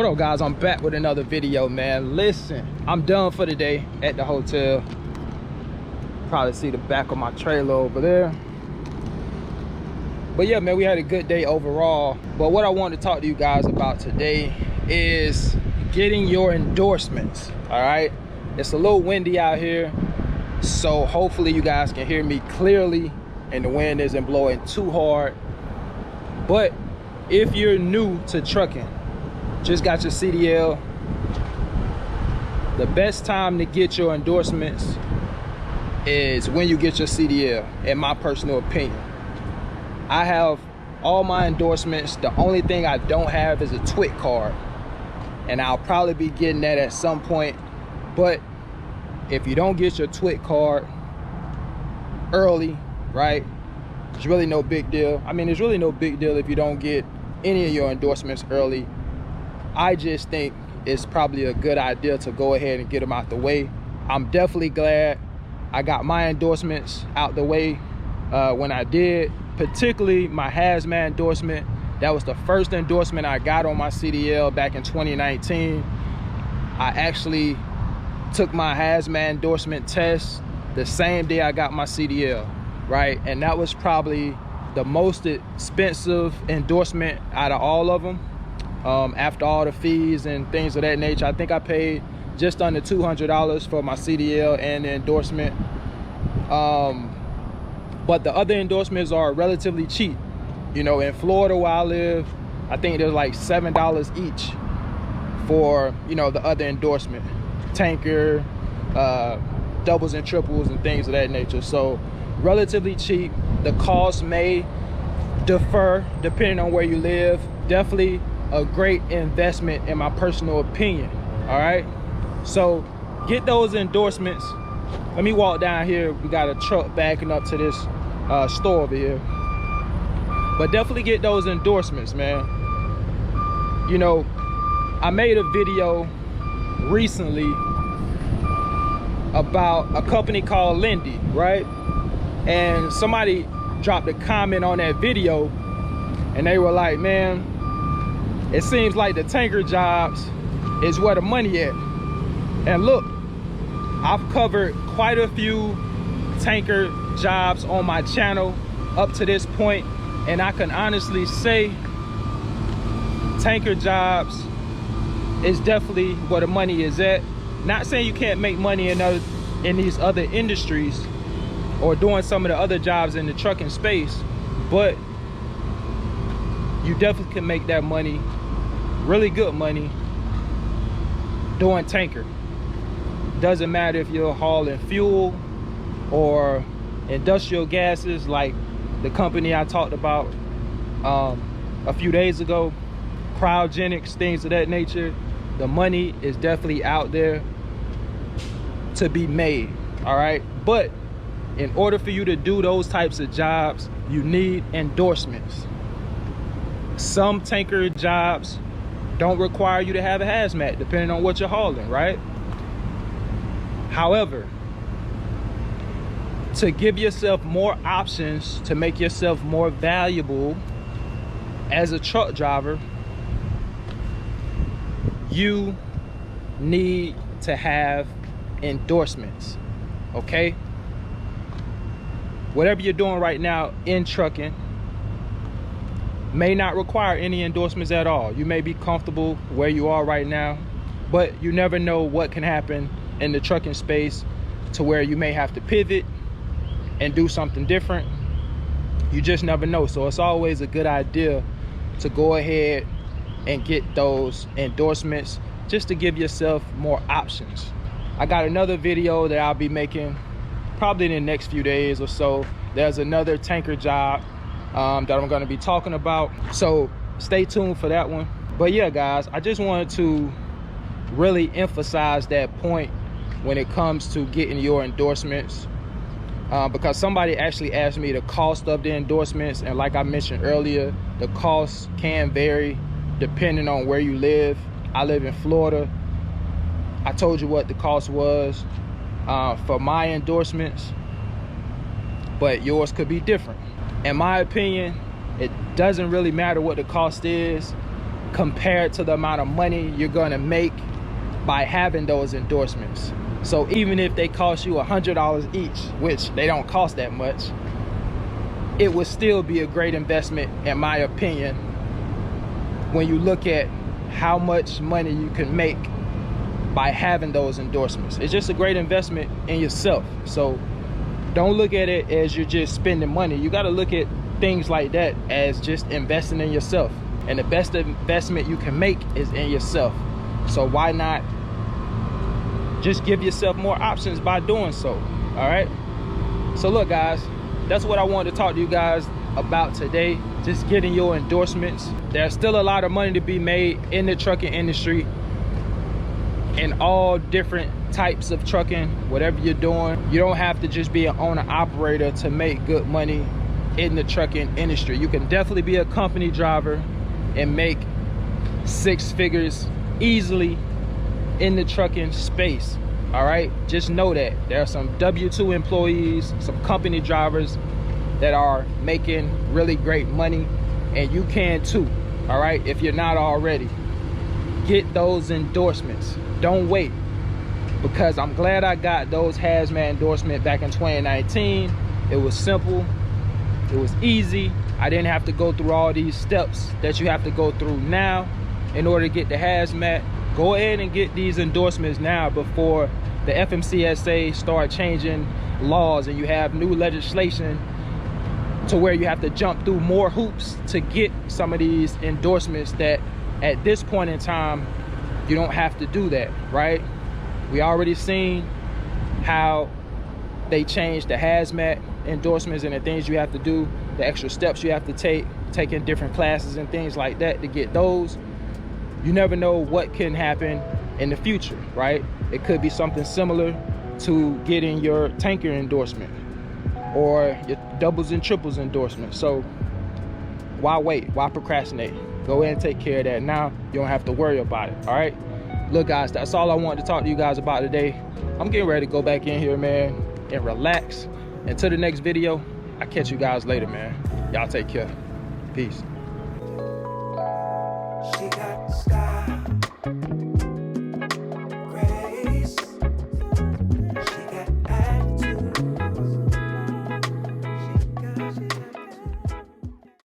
What up, guys? I'm back with another video, man. Listen, I'm done for the day at the hotel. Probably see the back of my trailer over there. But yeah, man, we had a good day overall. But what I want to talk to you guys about today is getting your endorsements. All right, it's a little windy out here, so hopefully you guys can hear me clearly and the wind isn't blowing too hard. But if you're new to trucking, just got your CDL, the best time to get your endorsements is when you get your CDL, in my personal opinion. I have all my endorsements. The only thing I don't have is a TWIC card, and I'll probably be getting that at some point. But if you don't get your TWIC card early, right, it's really no big deal. I mean, it's really no big deal if you don't get any of your endorsements early. I just think it's probably a good idea to go ahead and get them out the way. I'm definitely glad I got my endorsements out the way when I did, particularly my hazmat endorsement. That was the first endorsement I got on my CDL back in 2019. I actually took my hazmat endorsement test the same day I got my CDL, right? And that was probably the most expensive endorsement out of all of them. After all the fees and things of that nature, I think I paid just under $200 for my CDL and the endorsement. But the other endorsements are relatively cheap. You know, in Florida where I live, I think there's like $7 each for, you know, the other endorsement, tanker, doubles and triples and things of that nature. So relatively cheap. The cost may differ depending on where you live. Definitely a great investment in my personal opinion. All right, so get those endorsements. Let me walk down here. We got a truck backing up to this store over here, but definitely get those endorsements, man. You know, I made a video recently about a company called Lindy, right? And somebody dropped a comment on that video and they were like, man, it seems like the tanker jobs is where the money at. And look, I've covered quite a few tanker jobs on my channel up to this point, and I can honestly say tanker jobs is definitely where the money is at. Not saying you can't make money in these other industries or doing some of the other jobs in the trucking space, but you definitely can make that money, really good money, doing tanker. Doesn't matter if you're hauling fuel or industrial gases like the company I talked about a few days ago, cryogenics, things of that nature. The money is definitely out there to be made, all right? But in order for you to do those types of jobs, you need endorsements. Some tanker jobs don't require you to have a hazmat, depending on what you're hauling, right? However, to give yourself more options, to make yourself more valuable as a truck driver, you need to have endorsements, okay? Whatever you're doing right now in trucking may not require any endorsements at all. You may be comfortable where you are right now, but you never know what can happen in the trucking space to where you may have to pivot and do something different. You just never know. So it's always a good idea to go ahead and get those endorsements just to give yourself more options. I got another video that I'll be making probably in the next few days or so. There's another tanker job that I'm going to be talking about, so stay tuned for that one. But yeah, guys, I just wanted to really emphasize that point when it comes to getting your endorsements, because somebody actually asked me the cost of the endorsements, and like I mentioned earlier, the cost can vary depending on where you live. I live in Florida. I told you what the cost was for my endorsements, but yours could be different. In my opinion, it doesn't really matter what the cost is. compared to the amount of money you're gonna make by having those endorsements. So even if they cost you $100 each, which they don't cost that much, it would still be a great investment, in my opinion, when you look at how much money you can make by having those endorsements. It's just a great investment in yourself. So don't look at it as you're just spending money. You got to look at things like that as just investing in yourself. And the best investment you can make is in yourself. So why not just give yourself more options by doing so? All right. So look, guys, that's what I wanted to talk to you guys about today. Just getting your endorsements. There's still a lot of money to be made in the trucking industry, in all different types of trucking. Whatever you're doing, you don't have to just be an owner operator to make good money in the trucking industry. You can definitely be a company driver and make 6 figures easily in the trucking space. All right, just know that there are some W-2 employees, some company drivers that are making really great money, and you can too. All right, if you're not already, get those endorsements. Don't wait, because I'm glad I got those hazmat endorsement back in 2019. It was simple, it was easy. I didn't have to go through all these steps that you have to go through now in order to get the hazmat. Go ahead and get these endorsements now before the FMCSA start changing laws and you have new legislation to where you have to jump through more hoops to get some of these endorsements that at this point in time you don't have to do that, right? We already seen how they changed the hazmat endorsements and the things you have to do, the extra steps you have to take, taking different classes and things like that to get those. You never know what can happen in the future, right? It could be something similar to getting your tanker endorsement or your doubles and triples endorsement. So why wait? Why procrastinate? Go ahead and take care of that now. You don't have to worry about it. All right, look, guys, that's all I wanted to talk to you guys about today. I'm getting ready to go back in here, man, and relax. Until the next video, I'll catch you guys later, man. Y'all take care. Peace.